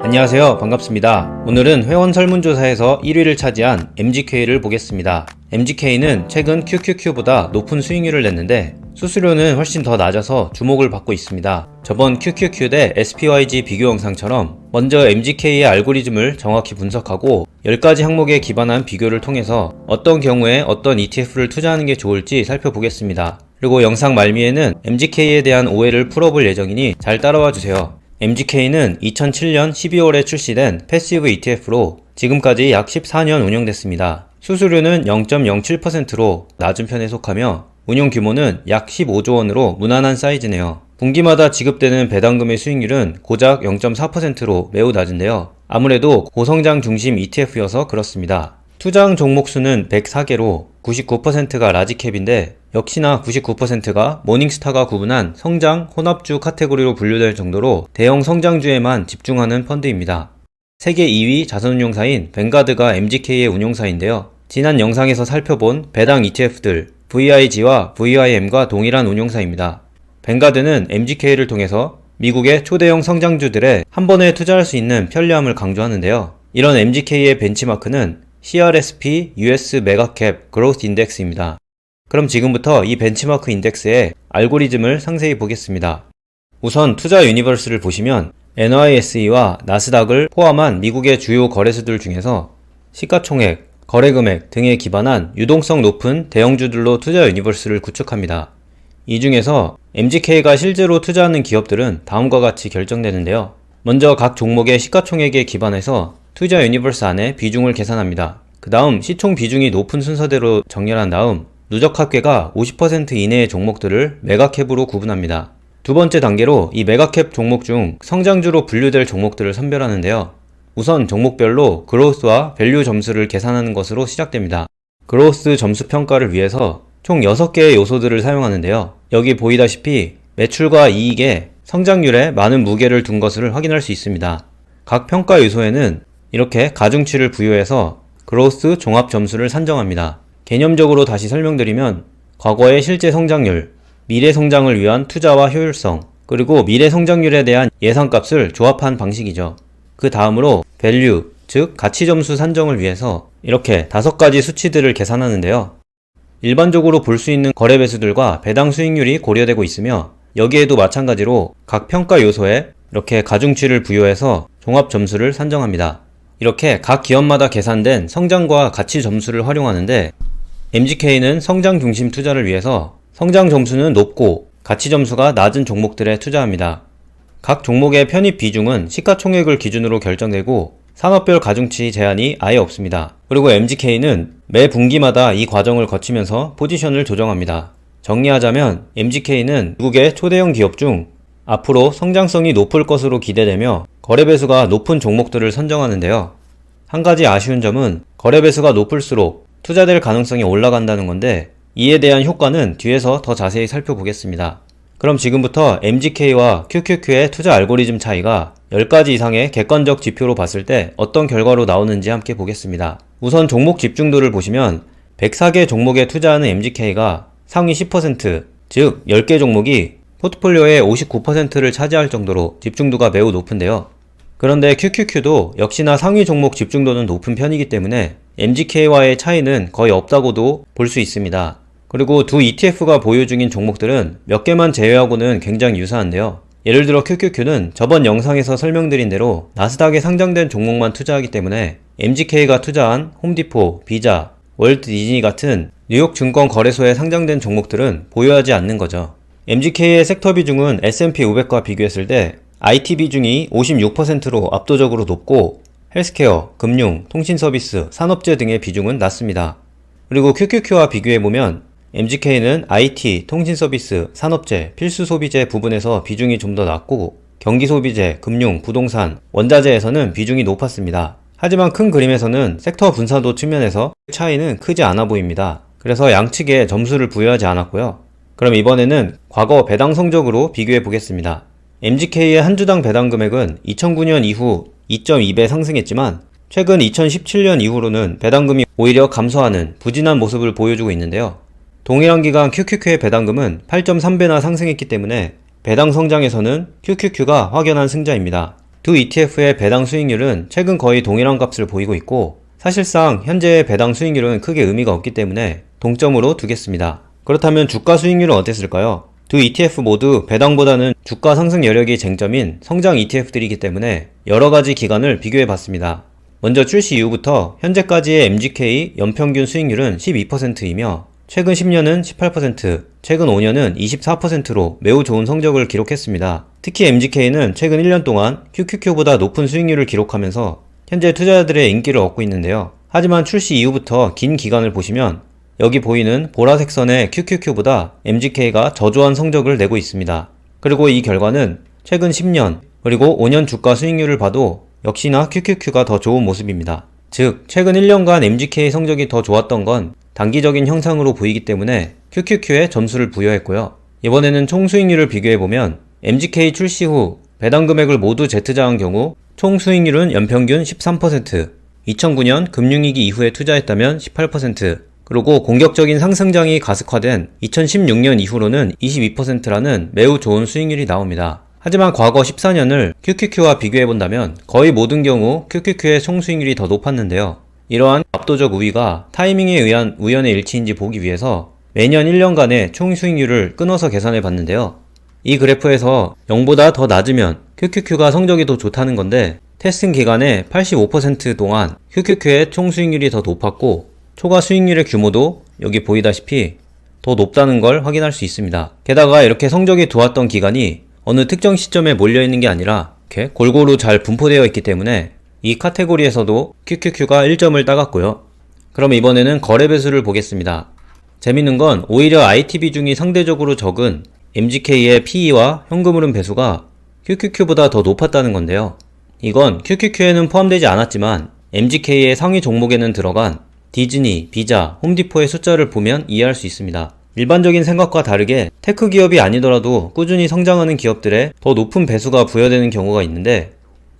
안녕하세요. 반갑습니다. 오늘은 회원 설문조사에서 1위를 차지한 MGK를 보겠습니다. MGK는 최근 QQQ보다 높은 수익률을 냈는데 수수료는 훨씬 더 낮아서 주목을 받고 있습니다. 저번 QQQ 대 SPYG 비교 영상처럼 먼저 MGK의 알고리즘을 정확히 분석하고 10가지 항목에 기반한 비교를 통해서 어떤 경우에 어떤 ETF를 투자하는 게 좋을지 살펴보겠습니다. 그리고 영상 말미에는 MGK에 대한 오해를 풀어볼 예정이니 잘 따라와 주세요. MGK는 2007년 12월에 출시된 패시브 ETF로 지금까지 약 14년 운영됐습니다. 수수료는 0.07%로 낮은 편에 속하며 운용 규모는 약 15조 원으로 무난한 사이즈네요. 분기마다 지급되는 배당금의 수익률은 고작 0.4%로 매우 낮은데요. 아무래도 고성장 중심 ETF여서 그렇습니다. 투자항 종목 수는 104개로 99%가 라지캡인데 역시나 99%가 모닝스타가 구분한 성장, 혼합주 카테고리로 분류될 정도로 대형 성장주에만 집중하는 펀드입니다. 세계 2위 자산운용사인 뱅가드가 MGK의 운용사인데요. 지난 영상에서 살펴본 배당 ETF들 VIG와 VIM과 동일한 운용사입니다. 뱅가드는 MGK를 통해서 미국의 초대형 성장주들에 한 번에 투자할 수 있는 편리함을 강조하는데요. 이런 MGK의 벤치마크는 CRSP US 메가캡 그로스 인덱스입니다. 그럼 지금부터 이 벤치마크 인덱스의 알고리즘을 상세히 보겠습니다. 우선 투자 유니버스를 보시면 NYSE와 나스닥을 포함한 미국의 주요 거래소들 중에서 시가총액, 거래금액 등에 기반한 유동성 높은 대형주들로 투자 유니버스를 구축합니다. 이 중에서 MGK가 실제로 투자하는 기업들은 다음과 같이 결정되는데요. 먼저 각 종목의 시가총액에 기반해서 투자 유니버스 안에 비중을 계산합니다. 그 다음 시총 비중이 높은 순서대로 정렬한 다음 누적 합계가 50% 이내의 종목들을 메가캡으로 구분합니다. 두 번째 단계로 이 메가캡 종목 중 성장주로 분류될 종목들을 선별하는데요. 우선 종목별로 그로스와 밸류 점수를 계산하는 것으로 시작됩니다. 그로스 점수 평가를 위해서 총 6개의 요소들을 사용하는데요. 여기 보이다시피 매출과 이익에 성장률에 많은 무게를 둔 것을 확인할 수 있습니다. 각 평가 요소에는 이렇게 가중치를 부여해서 그로스 종합 점수를 산정합니다. 개념적으로 다시 설명드리면 과거의 실제 성장률, 미래 성장을 위한 투자와 효율성, 그리고 미래 성장률에 대한 예상값을 조합한 방식이죠. 그 다음으로 밸류, 즉 가치 점수 산정을 위해서 이렇게 5가지 수치들을 계산하는데요. 일반적으로 볼 수 있는 거래 배수들과 배당 수익률이 고려되고 있으며 여기에도 마찬가지로 각 평가 요소에 이렇게 가중치를 부여해서 종합 점수를 산정합니다. 이렇게 각 기업마다 계산된 성장과 가치 점수를 활용하는데 MGK는 성장 중심 투자를 위해서 성장 점수는 높고 가치 점수가 낮은 종목들에 투자합니다. 각 종목의 편입 비중은 시가총액을 기준으로 결정되고 산업별 가중치 제한이 아예 없습니다. 그리고 MGK는 매 분기마다 이 과정을 거치면서 포지션을 조정합니다. 정리하자면 MGK는 미국의 초대형 기업 중 앞으로 성장성이 높을 것으로 기대되며 거래배수가 높은 종목들을 선정하는데요. 한 가지 아쉬운 점은 거래배수가 높을수록 투자될 가능성이 올라간다는 건데 이에 대한 효과는 뒤에서 더 자세히 살펴보겠습니다. 그럼 지금부터 MGK와 QQQ의 투자 알고리즘 차이가 10가지 이상의 객관적 지표로 봤을 때 어떤 결과로 나오는지 함께 보겠습니다. 우선 종목 집중도를 보시면 104개 종목에 투자하는 MGK가 상위 10%, 즉 10개 종목이 포트폴리오의 59%를 차지할 정도로 집중도가 매우 높은데요. 그런데 QQQ도 역시나 상위 종목 집중도는 높은 편이기 때문에 MGK와의 차이는 거의 없다고도 볼 수 있습니다. 그리고 두 ETF가 보유 중인 종목들은 몇 개만 제외하고는 굉장히 유사한데요. 예를 들어 QQQ는 저번 영상에서 설명드린 대로 나스닥에 상장된 종목만 투자하기 때문에 MGK가 투자한 홈디포, 비자, 월트 디즈니 같은 뉴욕 증권 거래소에 상장된 종목들은 보유하지 않는 거죠. MGK의 섹터 비중은 S&P 500과 비교했을 때 IT 비중이 56%로 압도적으로 높고 헬스케어, 금융, 통신서비스, 산업재 등의 비중은 낮습니다. 그리고 QQQ와 비교해보면 MGK는 IT, 통신서비스, 산업재, 필수소비재 부분에서 비중이 좀 더 낮고 경기소비재, 금융, 부동산, 원자재에서는 비중이 높았습니다. 하지만 큰 그림에서는 섹터 분산도 측면에서 차이는 크지 않아 보입니다. 그래서 양측에 점수를 부여하지 않았고요. 그럼 이번에는 과거 배당 성적으로 비교해 보겠습니다. MGK의 한 주당 배당 금액은 2009년 이후 2.2배 상승했지만 최근 2017년 이후로는 배당금이 오히려 감소하는 부진한 모습을 보여주고 있는데요. 동일한 기간 QQQ의 배당금은 8.3배나 상승했기 때문에 배당 성장에서는 QQQ가 확연한 승자입니다. 두 ETF의 배당 수익률은 최근 거의 동일한 값을 보이고 있고 사실상 현재의 배당 수익률은 크게 의미가 없기 때문에 동점으로 두겠습니다. 그렇다면 주가 수익률은 어땠을까요? 두 ETF 모두 배당보다는 주가 상승 여력이 쟁점인 성장 ETF들이기 때문에 여러가지 기간을 비교해봤습니다. 먼저 출시 이후부터 현재까지의 MGK 연평균 수익률은 12%이며 최근 10년은 18%, 최근 5년은 24%로 매우 좋은 성적을 기록했습니다. 특히 MGK는 최근 1년 동안 QQQ보다 높은 수익률을 기록하면서 현재 투자자들의 인기를 얻고 있는데요. 하지만 출시 이후부터 긴 기간을 보시면 여기 보이는 보라색 선의 QQQ보다 MGK가 저조한 성적을 내고 있습니다. 그리고 이 결과는 최근 10년 그리고 5년 주가 수익률을 봐도 역시나 QQQ가 더 좋은 모습입니다. 즉 최근 1년간 MGK 성적이 더 좋았던 건 단기적인 형상으로 보이기 때문에 QQQ에 점수를 부여했고요. 이번에는 총 수익률을 비교해보면 MGK 출시 후 배당 금액을 모두 Z자한 경우 총 수익률은 연평균 13%, 2009년 금융위기 이후에 투자했다면 18%, 그리고 공격적인 상승장이 가속화된 2016년 이후로는 22%라는 매우 좋은 수익률이 나옵니다. 하지만 과거 14년을 QQQ와 비교해본다면 거의 모든 경우 QQQ의 총 수익률이 더 높았는데요. 이러한 압도적 우위가 타이밍에 의한 우연의 일치인지 보기 위해서 매년 1년간의 총 수익률을 끊어서 계산해 봤는데요. 이 그래프에서 0보다 더 낮으면 QQQ가 성적이 더 좋다는 건데 테스팅 기간에 85% 동안 QQQ의 총 수익률이 더 높았고 초과 수익률의 규모도 여기 보이다시피 더 높다는 걸 확인할 수 있습니다. 게다가 이렇게 성적이 좋았던 기간이 어느 특정 시점에 몰려있는 게 아니라 이렇게 골고루 잘 분포되어 있기 때문에 이 카테고리에서도 QQQ가 1점을 따갔고요. 그럼 이번에는 거래 배수를 보겠습니다. 재밌는 건 오히려 IT 비중이 상대적으로 적은 MGK의 PE와 현금흐름 배수가 QQQ보다 더 높았다는 건데요. 이건 QQQ에는 포함되지 않았지만 MGK의 상위 종목에는 들어간 디즈니, 비자, 홈디포의 숫자를 보면 이해할 수 있습니다. 일반적인 생각과 다르게 테크 기업이 아니더라도 꾸준히 성장하는 기업들에 더 높은 배수가 부여되는 경우가 있는데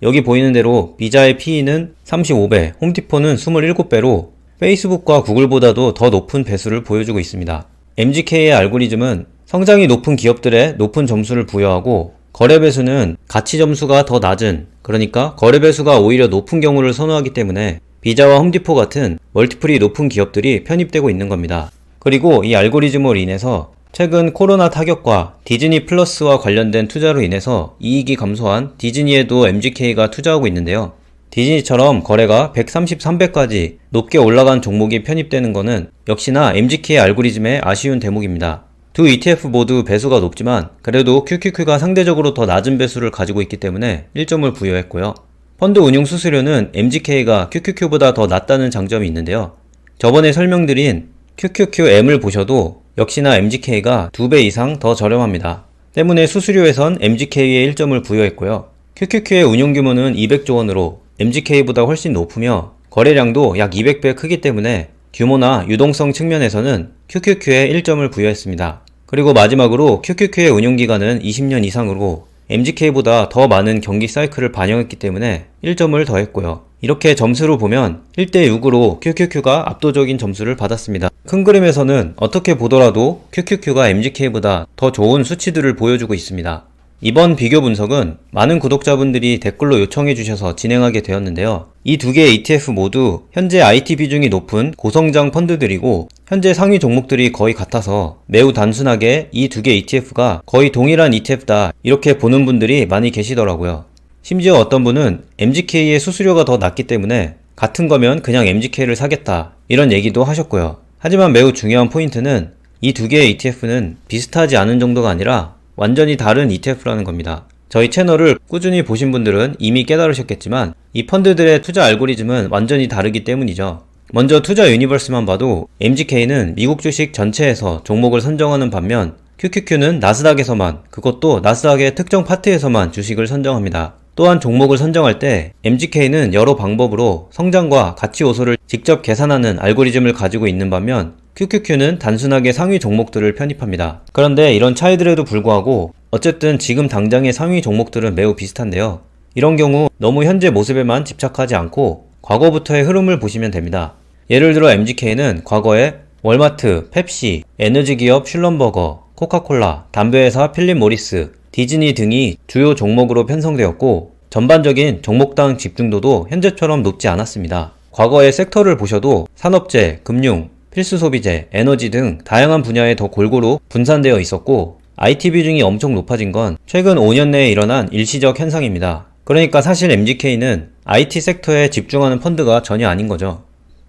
여기 보이는 대로 비자의 PE는 35배, 홈디포는 27배로 페이스북과 구글보다도 더 높은 배수를 보여주고 있습니다. MGK의 알고리즘은 성장이 높은 기업들에 높은 점수를 부여하고 거래 배수는 가치 점수가 더 낮은, 그러니까 거래 배수가 오히려 높은 경우를 선호하기 때문에 비자와 홈디포 같은 멀티플이 높은 기업들이 편입되고 있는 겁니다. 그리고 이 알고리즘으로 인해서 최근 코로나 타격과 디즈니 플러스와 관련된 투자로 인해서 이익이 감소한 디즈니에도 MGK가 투자하고 있는데요. 디즈니처럼 거래가 133배까지 높게 올라간 종목이 편입되는 것은 역시나 MGK 알고리즘의 아쉬운 대목입니다. 두 ETF 모두 배수가 높지만 그래도 QQQ가 상대적으로 더 낮은 배수를 가지고 있기 때문에 1점을 부여했고요. 펀드 운용 수수료는 MGK가 QQQ보다 더 낮다는 장점이 있는데요. 저번에 설명드린 QQQM을 보셔도 역시나 MGK가 2배 이상 더 저렴합니다. 때문에 수수료에선 MGK에 1점을 부여했고요. QQQ의 운용 규모는 200조 원으로 MGK보다 훨씬 높으며 거래량도 약 200배 크기 때문에 규모나 유동성 측면에서는 QQQ에 1점을 부여했습니다. 그리고 마지막으로 QQQ의 운용기간은 20년 이상으로 MGK보다 더 많은 경기 사이클을 반영했기 때문에 1점을 더했고요. 이렇게 점수로 보면 1대6으로 QQQ가 압도적인 점수를 받았습니다. 큰 그림에서는 어떻게 보더라도 QQQ가 MGK보다 더 좋은 수치들을 보여주고 있습니다. 이번 비교 분석은 많은 구독자분들이 댓글로 요청해 주셔서 진행하게 되었는데요. 이 두 개의 ETF 모두 현재 IT 비중이 높은 고성장 펀드들이고 현재 상위 종목들이 거의 같아서 매우 단순하게 이 두 개 ETF가 거의 동일한 ETF다 이렇게 보는 분들이 많이 계시더라고요. 심지어 어떤 분은 MGK의 수수료가 더 낮기 때문에 같은 거면 그냥 MGK를 사겠다 이런 얘기도 하셨고요. 하지만 매우 중요한 포인트는 이 두 개의 ETF는 비슷하지 않은 정도가 아니라 완전히 다른 ETF라는 겁니다. 저희 채널을 꾸준히 보신 분들은 이미 깨달으셨겠지만 이 펀드들의 투자 알고리즘은 완전히 다르기 때문이죠. 먼저 투자 유니버스만 봐도 MGK는 미국 주식 전체에서 종목을 선정하는 반면 QQQ는 나스닥에서만, 그것도 나스닥의 특정 파트에서만 주식을 선정합니다. 또한 종목을 선정할 때 MGK는 여러 방법으로 성장과 가치 요소를 직접 계산하는 알고리즘을 가지고 있는 반면 QQQ는 단순하게 상위 종목들을 편입합니다. 그런데 이런 차이들에도 불구하고 어쨌든 지금 당장의 상위 종목들은 매우 비슷한데요. 이런 경우 너무 현재 모습에만 집착하지 않고 과거부터의 흐름을 보시면 됩니다. 예를 들어 MGK는 과거에 월마트, 펩시, 에너지기업 슐럼버거, 코카콜라, 담배회사 필립 모리스, 디즈니 등이 주요 종목으로 편성되었고 전반적인 종목당 집중도도 현재처럼 높지 않았습니다. 과거의 섹터를 보셔도 산업재, 금융, 필수소비재, 에너지 등 다양한 분야에 더 골고루 분산되어 있었고 IT 비중이 엄청 높아진 건 최근 5년 내에 일어난 일시적 현상입니다. 그러니까 사실 MGK는 IT 섹터에 집중하는 펀드가 전혀 아닌 거죠.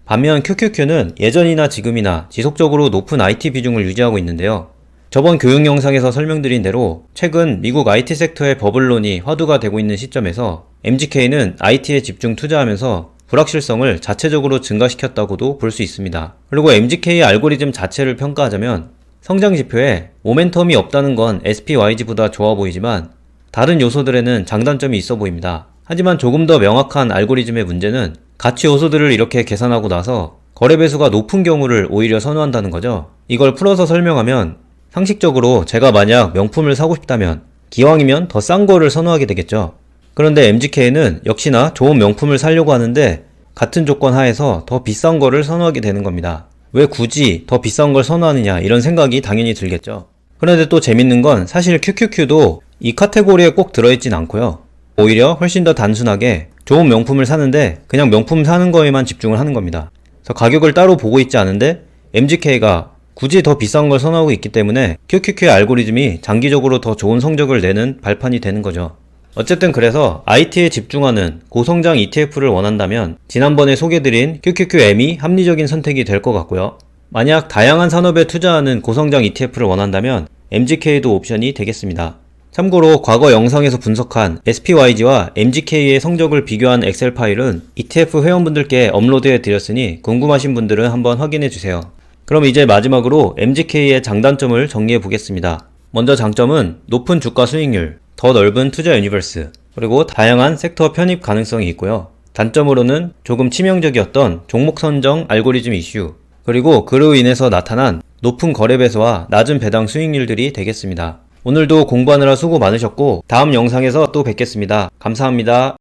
반면 QQQ는 예전이나 지금이나 지속적으로 높은 IT 비중을 유지하고 있는데요. 저번 교육 영상에서 설명드린 대로 최근 미국 IT 섹터의 버블론이 화두가 되고 있는 시점에서 MGK는 IT에 집중 투자하면서 불확실성을 자체적으로 증가시켰다고도 볼 수 있습니다. 그리고 MGK의 알고리즘 자체를 평가하자면 성장 지표에 모멘텀이 없다는 건 SPYG보다 좋아 보이지만 다른 요소들에는 장단점이 있어 보입니다. 하지만 조금 더 명확한 알고리즘의 문제는 가치 요소들을 이렇게 계산하고 나서 거래 배수가 높은 경우를 오히려 선호한다는 거죠. 이걸 풀어서 설명하면 상식적으로 제가 만약 명품을 사고 싶다면 기왕이면 더 싼 거를 선호하게 되겠죠. 그런데 MGK는 역시나 좋은 명품을 사려고 하는데 같은 조건 하에서 더 비싼 거를 선호하게 되는 겁니다. 왜 굳이 더 비싼 걸 선호하느냐 이런 생각이 당연히 들겠죠. 그런데 또 재밌는 건 사실 QQQ도 이 카테고리에 꼭 들어있진 않고요. 오히려 훨씬 더 단순하게 좋은 명품을 사는데 그냥 명품 사는 거에만 집중을 하는 겁니다. 그래서 가격을 따로 보고 있지 않은데 MGK가 굳이 더 비싼 걸 선호하고 있기 때문에 QQQ의 알고리즘이 장기적으로 더 좋은 성적을 내는 발판이 되는 거죠. 어쨌든 그래서 IT에 집중하는 고성장 ETF를 원한다면 지난번에 소개드린 QQQM이 합리적인 선택이 될 것 같고요. 만약 다양한 산업에 투자하는 고성장 ETF를 원한다면 MGK도 옵션이 되겠습니다. 참고로 과거 영상에서 분석한 SPYG와 MGK의 성적을 비교한 엑셀 파일은 ETF 회원분들께 업로드해 드렸으니 궁금하신 분들은 한번 확인해 주세요. 그럼 이제 마지막으로 MGK의 장단점을 정리해 보겠습니다. 먼저 장점은 높은 주가 수익률, 더 넓은 투자 유니버스, 그리고 다양한 섹터 편입 가능성이 있고요. 단점으로는 조금 치명적이었던 종목 선정 알고리즘 이슈, 그리고 그로 인해서 나타난 높은 거래 배수와 낮은 배당 수익률들이 되겠습니다. 오늘도 공부하느라 수고 많으셨고 다음 영상에서 또 뵙겠습니다. 감사합니다.